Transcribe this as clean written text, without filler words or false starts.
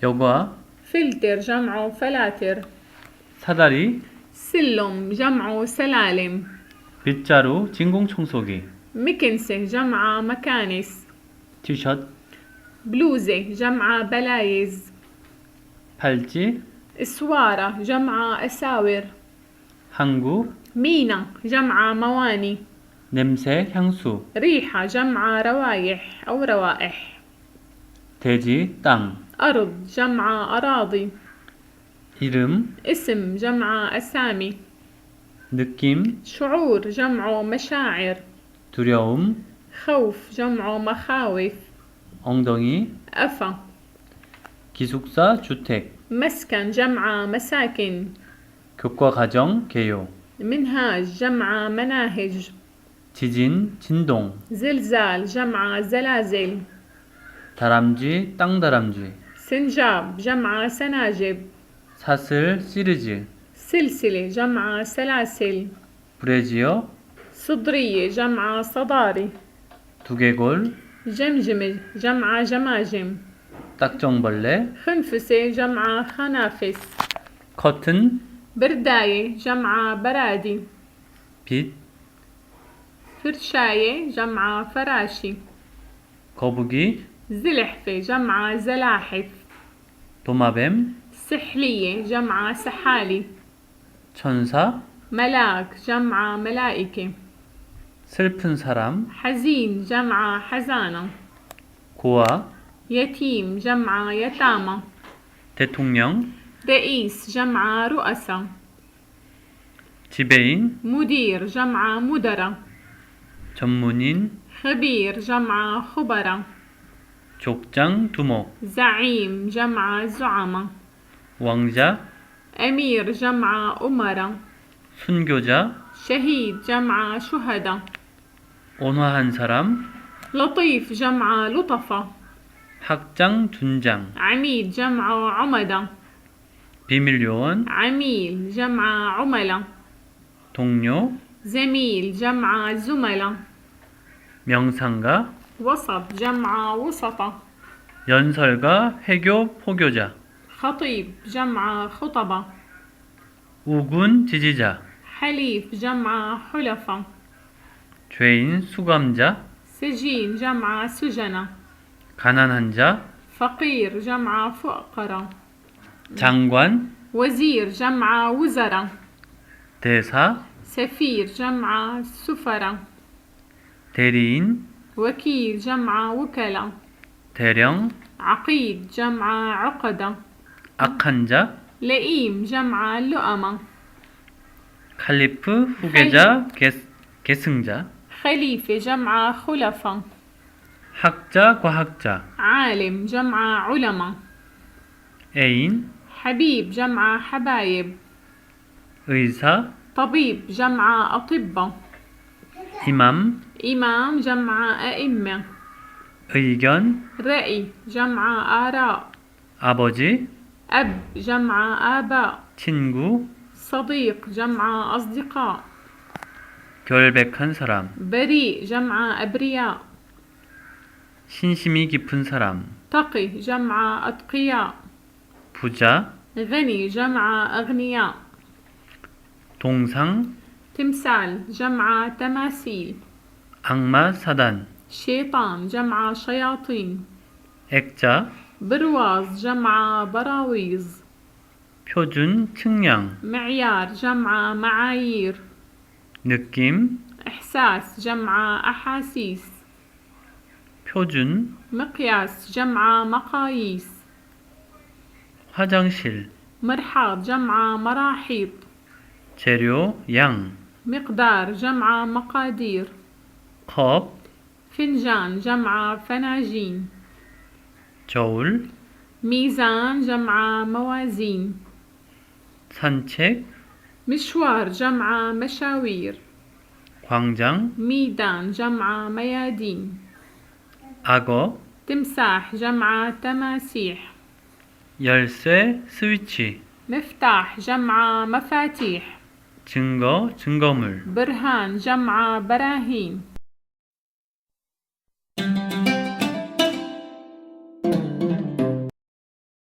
여과, فلتر جمعه فلاتر. 사다리, سلم جمعه سلالم. 빗자루, 진공청소기, مكنسة جمعه مكانس. 티셔츠, بلوزة جمعه بلايز. 팔찌, اسوارة جمعه أساور. 항구, مينا جمعه مواني. 냄새, 향수, ريحة جمعه روايح أو روائح. 대지, 땅, أرض جمعه أراضي. 이름, اسم جمعه أسامي. 느낌, شعور جمعه مشاعر. 두려움, خوف جمعه مخاوف. 엉덩이, أفا. 기숙사, 주택, مسكن جمعه مساكن. 교과과정, 개요, منهاج جمعه مناهج. 지진, 진동, زلزال جمعه زلازل. 다람쥐, 땅다람쥐, سنجاب جمعه سناجب. 사슬, 시리즈, سلسلة جمعه سلاسل. 브래지어, صدرية جمعه صداري. 두개골, جمجمة جمعه جماجم. 딱정벌레, خنفسة جمعه خنافس. 커튼, برداية جمعه برادي. 빛, فرشاية جمعه فراشي. 거북이, زلحفة جمعه زلاحف. 도마뱀, سحلية جمعه سحالي. 천사, ملاك جمعه ملائكة. 슬픈 사람, حزين جمعه حزانة. 고아, يتيم جمعه يتامى. 대통령, رئيس جمعه رؤساء. 지배인, مدير جمعه مدراء. 전문인, خبير جمعه خبراء. 족장, 두목, زعيم جمعه زعماء. 왕자, أمير جمعه أمراء. 순교자, شهيد جمعه شهداء. 온화한 사람, لطيف جمعه لطفة. 학장, 둔장, عميد جمعه عمدا. 비밀요원, عميل جمعه عملاء. 동료, زميل جمعه زملاء. 명상가, وسط جمعه وسطة. 연설가, 회교, 포교자, خطيب جمعه خطبة. 우군, 지지자, حليف جمعه حلفة. 죄인, 수감자, سجين جمعه سجنة. 가난한 자, فقير جمعه فقرة. 장관, وزير جمعه وزراء. 대사, سفير جمعه سفراء. 대리인, وكيل جمعه وكلاء. 대령, عقيد جمعه عقدة. 악한 자, لئيم جمعه لؤمة. 칼리프, 후계자, 계승자, خليفة جمعه خلفاء. 학자, 과학자, عالم جمعه علماء. 애인, حبيب جمعه حبايب. 의사, طبيب جمعه أطباء. 이맘, إمام جمعه أئمة. 의견, رأي جمعه آراء. 아버지, أب جمعه آباء. 친구, صديق جمعه أصدقاء. 결백한 사람, بريء جمعه أبرياء. 신심이 깊은 사람, تقي جمعه أتقياء. 부자, غني جمعه أغنياء. 동상, تمثال جمعه تماثيل. 악마, 사단, شيطان جمعه شياطين. 액자, برواز جمعه براويز. 표준, 측량, معيار جمعه معايير. 느낌, إحساس جمعه أحاسيس. 표준, مقياس جمعه مقاييس. 화장실, مرحاض جمعه مراحيض. 재료, 양, مقدار جمعه مقادير. 컵, فنجان جمعه فناجين. 저울, ميزان جمعه موازين. 산책, مشوار جمعه مشاوير. 광장, ميدان جمعه ميادين. 악어, تمساح جمعه تماسيح. 열쇠, 스위치, مفتاح جمعه مفاتيح. 증거, 증거물. برهان جمعه براهين.